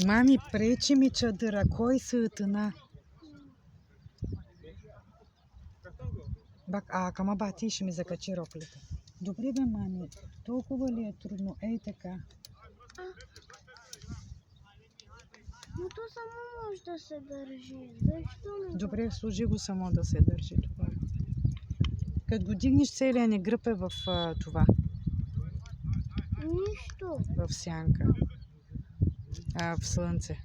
Мами, пречи ми чадъра. Кой са тъна? Кама бати ще ми закачи роклята. Добре бе, мами. Толкова ли е трудно? Ей така. Но то само може да се държи. Защо не? Добре, служи го само да се държи това. Като го дигнеш, целият ни гръб е в това. Нищо. В сянка. В слънце.